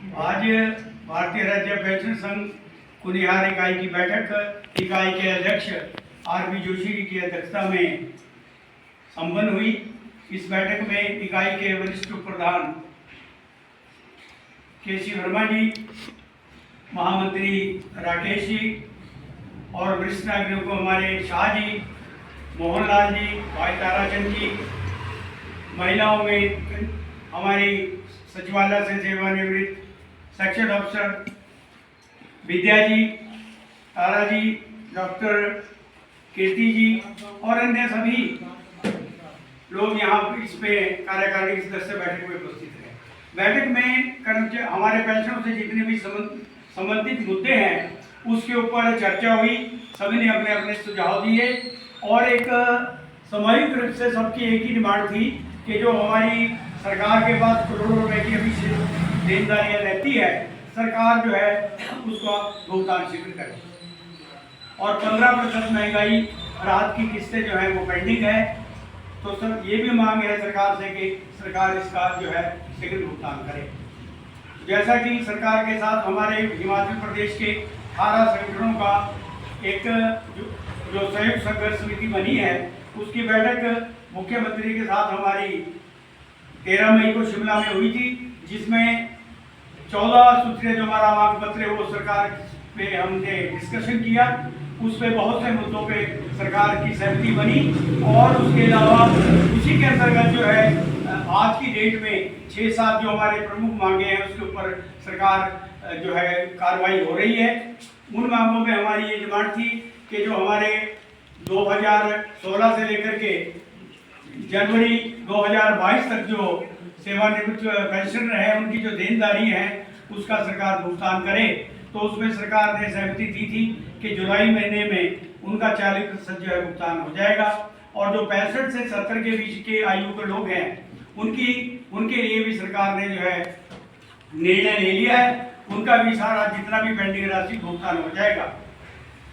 आज भारतीय राज्य पेंशन संघ कुनिहार इकाई की बैठक इकाई के अध्यक्ष आर.बी. जोशी की अध्यक्षता में संपन्न हुई। इस बैठक में इकाई के वरिष्ठ प्रधान के.सी. वर्मा जी, महामंत्री राकेश जी और वरिष्ठ नागरिकों हमारे शाह जी, मोहनलाल जी, भाई ताराचंद जी, महिलाओं में हमारी सचिवालय से सेवानिवृत्त सेक्शन अफसर विद्या जी, तारा जी, डॉक्टर कीर्ति जी और अन्य सभी लोग यहाँ इस पे कार्यकारिणी सदस्य बैठक में उपस्थित हैं। बैठक में कर्मचारी हमारे पेंशनों से जितने भी संबंधित मुद्दे हैं उसके ऊपर चर्चा हुई। सभी ने अपने अपने सुझाव दिए और एक सामूहिक रूप से सबकी एक ही डिमांड थी कि जो हमारी सरकार के पास करोड़ों रुपए की अभी देनदारियाँ रहती है, सरकार जो है उसका भुगतान शीघ्र करे और 15% महंगाई राहत की किस्तें जो है वो पेंडिंग है। तो सर ये भी मांग है सरकार से कि सरकार इसका जो है शीघ्र भुगतान करे। जैसा कि सरकार के साथ हमारे हिमाचल प्रदेश के 18 संगठनों का एक जो संयुक्त संघर्ष समिति बनी है उसकी बैठक मुख्यमंत्री के साथ हमारी 13 मई को शिमला में हुई थी, जिसमें 14 सूत्रीय जो हमारा मांग पत्र है वो सरकार पे हमने डिस्कशन किया। उस पे बहुत से मुद्दों पे सरकार की सहमति बनी और उसके अलावा उसी के अंतर्गत जो है आज की डेट में 6-7 जो हमारे प्रमुख मांगे हैं उसके ऊपर सरकार जो है कार्रवाई हो रही है। उन मांगों में हमारी ये डिमांड थी कि जो हमारे 2016 से लेकर के जनवरी 2022 तक जो सेवानिवृत्त पेंशनर हैं उनकी जो देनदारी है उसका सरकार भुगतान करे। तो उसमें सरकार ने सहमति दी थी कि जुलाई महीने में उनका 40% जो है भुगतान हो जाएगा और जो 65 से 70 के बीच के आयु के लोग हैं उनके लिए भी सरकार ने जो है निर्णय ले लिया है, उनका भी सारा जितना भी पेंडिंग राशि भुगतान हो जाएगा।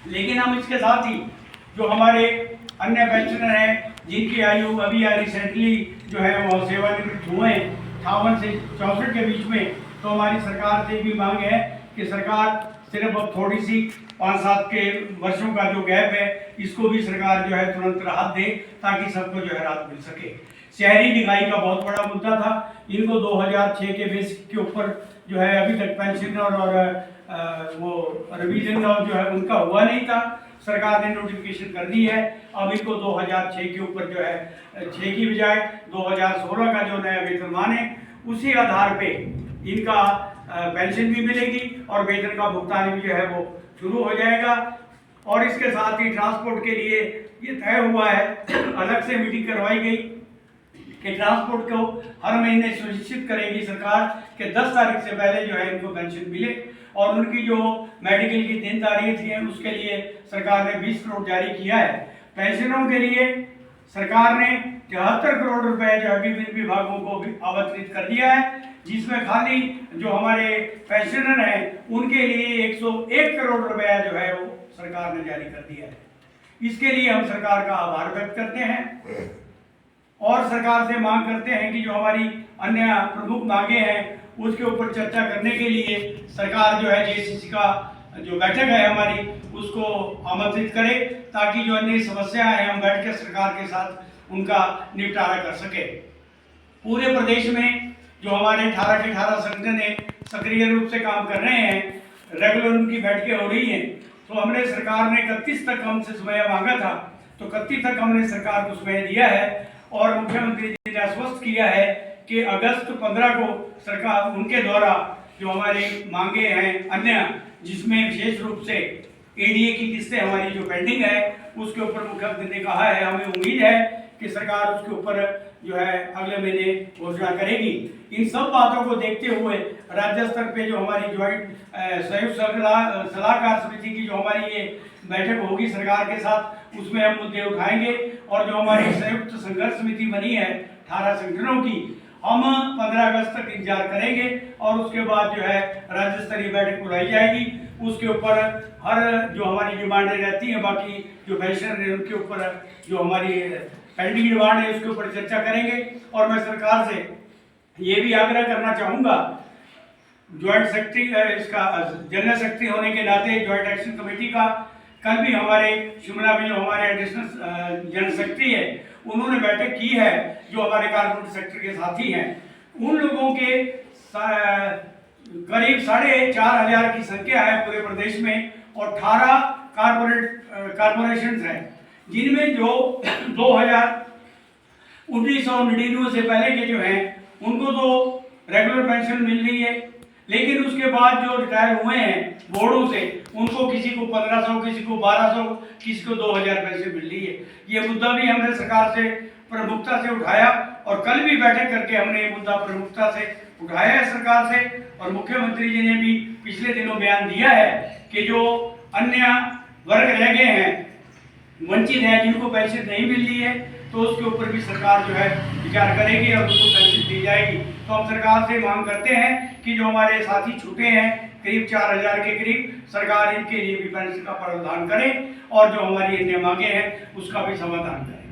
लेकिन हम इसके साथ ही जो हमारे अन्य पेंशनर हैं जिनकी आयु अभी रिसेंटली जो है वो सेवानिवृत्त हुए 58 से 64 के बीच में, तो हमारी सरकार से भी मांग है कि सरकार सिर्फ अब थोड़ी सी 5-7 के वर्षों का जो गैप है इसको भी सरकार जो है तुरंत राहत दे ताकि सबको जो है राहत मिल सके। शहरी निकाय का बहुत बड़ा मुद्दा था, इनको 2006 के बेस के ऊपर जो है अभी तक पेंशन और वो रिवीजन का जो है उनका हुआ नहीं था। सरकार ने नोटिफिकेशन कर दी है, अब इनको 2006 के ऊपर जो है 6 की बजाय 2016 का जो नया वेतनमान है उसी आधार पे इनका पेंशन भी मिलेगी और वेतन का भुगतान भी जो है वो शुरू हो जाएगा। और इसके साथ ही ट्रांसपोर्ट के लिए ये तय हुआ है, अलग से मीटिंग करवाई गई कि ट्रांसपोर्ट को हर महीने सुनिश्चित करेगी सरकार कि 10 तारीख से पहले जो है इनको पेंशन मिले और उनकी जो मेडिकल की देनदारियां थी उसके लिए सरकार ने 20 करोड़ जारी किया है। पेंशनों के लिए सरकार ने 73 करोड़ रुपए जो है विभिन्न विभागों को भी आवंटित कर दिया है, जिसमें खाली जो हमारे पेंशनर हैं उनके लिए 101 करोड़ रुपया जो है वो सरकार ने जारी कर दिया है। इसके लिए हम सरकार का आभार व्यक्त करते हैं और सरकार से मांग करते हैं कि जो हमारी अन्य प्रमुख मांगे हैं उसके ऊपर चर्चा करने के लिए सरकार जो है जेसीसी का जो बैठक है हमारी उसको आमंत्रित करे ताकि जो अन्य समस्याएं हैं हम बैठकर सरकार के साथ उनका निपटारा कर सके। पूरे प्रदेश में जो हमारे 18 के 18 संगठन है सक्रिय रूप से काम कर रहे हैं, रेगुलर उनकी बैठकें हो रही हैं। तो हमने सरकार ने 31 तक हमसे समय मांगा था, तो 31 तक हमने सरकार को समय दिया है और मुख्यमंत्री जी ने आश्वस्त किया है कि अगस्त 15 को सरकार उनके द्वारा जो हमारे मांगे हैं अन्य, जिसमें विशेष रूप से एडीए की किस्तें हमारी जो पेंडिंग है उसके ऊपर मुख्यमंत्री ने कहा है, हमें उम्मीद है कि सरकार उसके ऊपर जो है अगले महीने घोषणा करेगी। इन सब बातों को देखते हुए राज्य स्तर पे जो हमारी ज्वाइंट संयुक्त सलाहकार समिति की जो हमारी ये बैठक होगी सरकार के साथ उसमें हम मुद्दे उठाएंगे और जो हमारी संयुक्त संघर्ष समिति बनी है 18 संगठनों की, हम 15 अगस्त तक इंतजार करेंगे और उसके बाद जो है राज्य स्तरीय बैठक बुलाई जाएगी। उसके ऊपर हर जो हमारी डिमांडें रहती हैं बाकी जो पेंशनर है उनके ऊपर जो हमारी पेंडिंग डिमांड है उसके ऊपर चर्चा करेंगे। और मैं सरकार से ये भी आग्रह करना चाहूँगा ज्वाइंट सेक्रेटरी इसका जनरल सेक्रेटरी होने के नाते ज्वाइंट एक्शन कमेटी का कल भी हमारे शिमला में जो हमारे एडिशनल जनरल सेक्रेटरी है उन्होंने बैठक की है। जो हमारे कारपोरेट सेक्टर के साथी हैं उन लोगों के करीब 4,500 की संख्या है पूरे प्रदेश में और 18 कारपोरेशन हैं, जिनमें जो 1999 से पहले के जो हैं उनको तो रेगुलर पेंशन मिल रही है, लेकिन उसके बाद जो रिटायर हुए हैं बोर्डों से उनको किसी को 1500, किसी को 1200, किसी को 2000 पेंशन मिल रही है। ये मुद्दा भी हमने सरकार से प्रमुखता से उठाया और कल भी बैठक करके हमने ये मुद्दा प्रमुखता से उठाया है सरकार से। और मुख्यमंत्री जी ने भी पिछले दिनों बयान दिया है कि जो अन्य वर्ग रह गए हैं, वंचित हैं, जिनको पेंशन नहीं मिल रही है, तो उसके ऊपर भी सरकार जो है विचार करेगी और उनको पेंशन दी जाएगी। तो हम सरकार से मांग करते हैं कि जो हमारे साथी छूटे हैं करीब 4,000 के करीब, सरकार इनके लिए भी पेंशन का प्रावधान करे और जो हमारी अन्य मांगे हैं उसका भी समाधान करे।